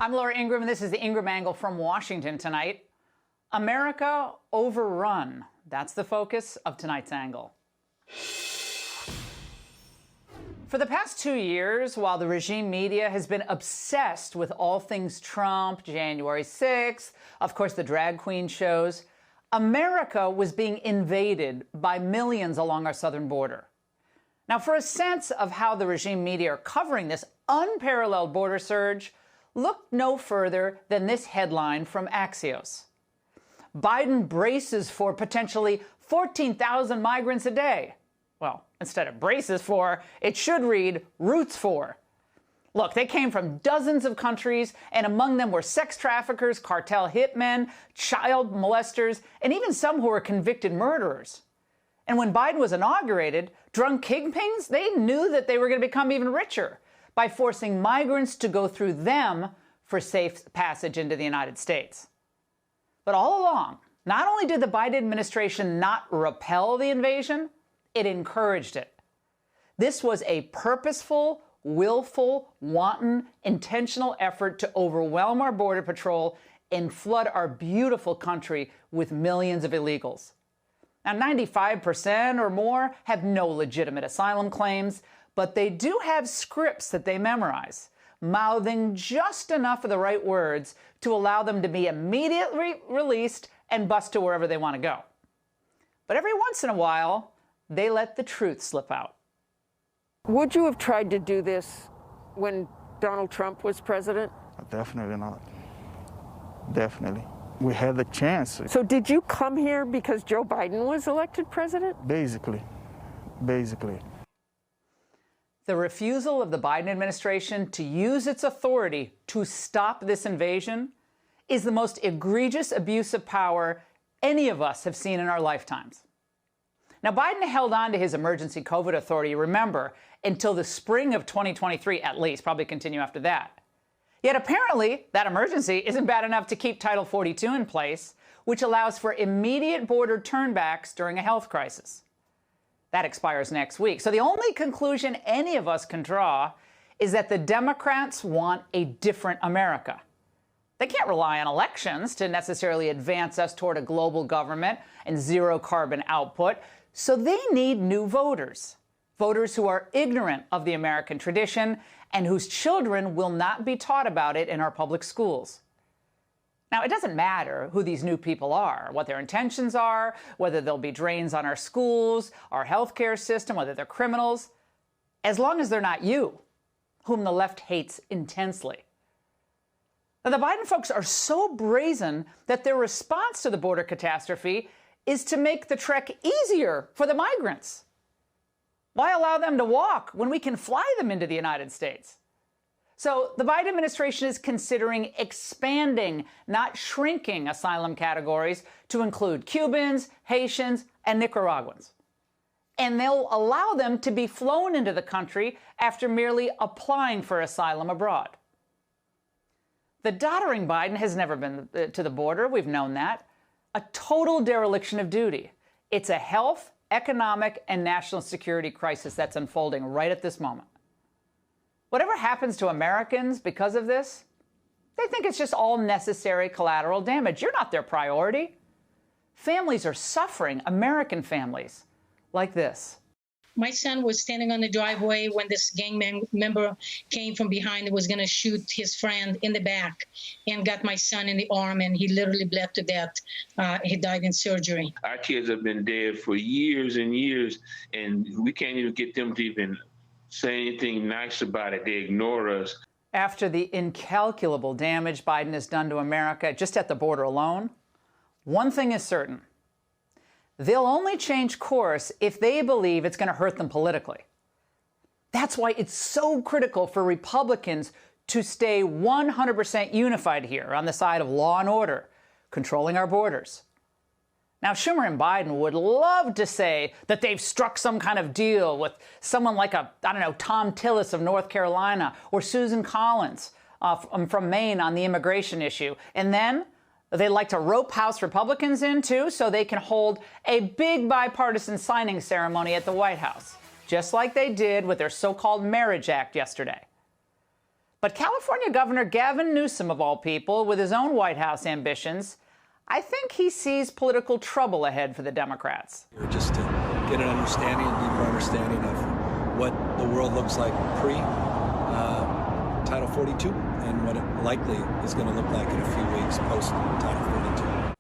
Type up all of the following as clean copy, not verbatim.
I'm Laura Ingraham, and this is the Ingraham Angle from Washington tonight. America overrun. That's the focus of tonight's angle. For the past 2 years, while the regime media has been obsessed with all things Trump, January 6th, of course the drag queen shows, America was being invaded by millions along our southern border. Now, for a sense of how the regime media are covering this unparalleled border surge, look no further than this headline from Axios. Biden braces for potentially 14,000 migrants a day. Well, instead of braces for, it should read roots for. Look, they came from dozens of countries, and among them were sex traffickers, cartel hitmen, child molesters, and even some who were convicted murderers. And when Biden was inaugurated, drug kingpins, they knew that they were going to become even richer by forcing migrants to go through them for safe passage into the United States. But all along, not only did the Biden administration not repel the invasion, it encouraged it. This was a purposeful, willful, wanton, intentional effort to overwhelm our border patrol and flood our beautiful country with millions of illegals. Now, 95% or more have no legitimate asylum claims, but they do have scripts that they memorize, mouthing just enough of the right words to allow them to be immediately released and bust to wherever they want to go. But every once in a while, they let the truth slip out. Would you have tried to do this when Donald Trump was president? Definitely not. Definitely. We had the chance. So did you come here because Joe Biden was elected president? Basically. The refusal of the Biden administration to use its authority to stop this invasion is the most egregious abuse of power any of us have seen in our lifetimes. Now, Biden held on to his emergency COVID authority, remember, until the spring of 2023 at least, probably continue after that. Yet apparently, that emergency isn't bad enough to keep Title 42 in place, which allows for immediate border turnbacks during a health crisis. That expires next week. So the only conclusion any of us can draw is that the Democrats want a different America. They can't rely on elections to necessarily advance us toward a global government and zero carbon output. So they need new voters, voters who are ignorant of the American tradition and whose children will not be taught about it in our public schools. Now, it doesn't matter who these new people are, what their intentions are, whether they'll be drains on our schools, our healthcare system, whether they're criminals, as long as they're not you, whom the left hates intensely. Now, the Biden folks are so brazen that their response to the border catastrophe is to make the trek easier for the migrants. Why allow them to walk when we can fly them into the United States? So the Biden administration is considering expanding, not shrinking, asylum categories to include Cubans, Haitians, and Nicaraguans. And they'll allow them to be flown into the country after merely applying for asylum abroad. The doddering Biden has never been to the border. We've known that. A total dereliction of duty. It's a health, economic, and national security crisis that's unfolding right at this moment. Whatever happens to Americans because of this, they think it's just all necessary collateral damage. You're not their priority. Families are suffering, American families, like this. My son was standing on the driveway when this gang member came from behind and was going to shoot his friend in the back and got my son in the arm, and he literally bled to death. He died in surgery. Our kids have been dead for years and years, and we can't even get them to even say anything nice about it. They ignore us. After the incalculable damage Biden has done to America just at the border alone, one thing is certain. They'll only change course if they believe it's going to hurt them politically. That's why it's so critical for Republicans to stay 100% unified here on the side of law and order, controlling our borders. Now, Schumer and Biden would love to say that they've struck some kind of deal with someone like Tom Tillis of North Carolina or Susan Collins from Maine on the immigration issue. And then they like to rope House Republicans in, too, so they can hold a big bipartisan signing ceremony at the White House, just like they did with their so-called Marriage Act yesterday. But California Governor Gavin Newsom, of all people, with his own White House ambitions, I think he sees political trouble ahead for the Democrats. Just to get an understanding, a deeper understanding of what the world looks like pre-Title 42 and what it likely is going to look like in a few weeks post-Title 42.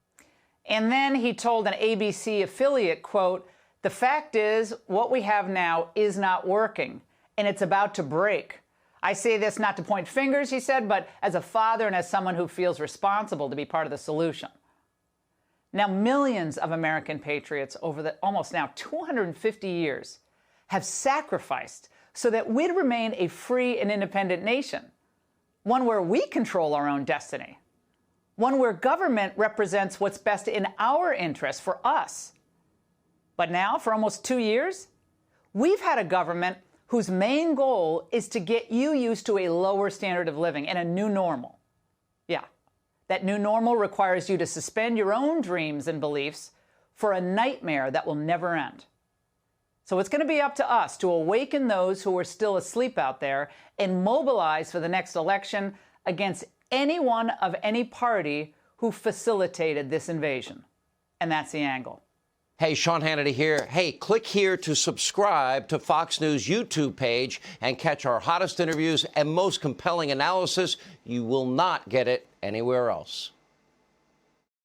And then he told an ABC affiliate, quote, "The fact is, what we have now is not working, and it's about to break. I say this not to point fingers," he said, "but as a father and as someone who feels responsible to be part of the solution." Now, millions of American patriots over the almost now 250 years have sacrificed so that we'd remain a free and independent nation, one where we control our own destiny, one where government represents what's best in our interest for us. But now, for almost 2 years, we've had a government whose main goal is to get you used to a lower standard of living and a new normal. Yeah, that new normal requires you to suspend your own dreams and beliefs for a nightmare that will never end. So it's going to be up to us to awaken those who are still asleep out there and mobilize for the next election against anyone of any party who facilitated this invasion. And that's the angle. Hey, Sean Hannity here. Hey, click here to subscribe to Fox News YouTube page and catch our hottest interviews and most compelling analysis. You will not get it anywhere else.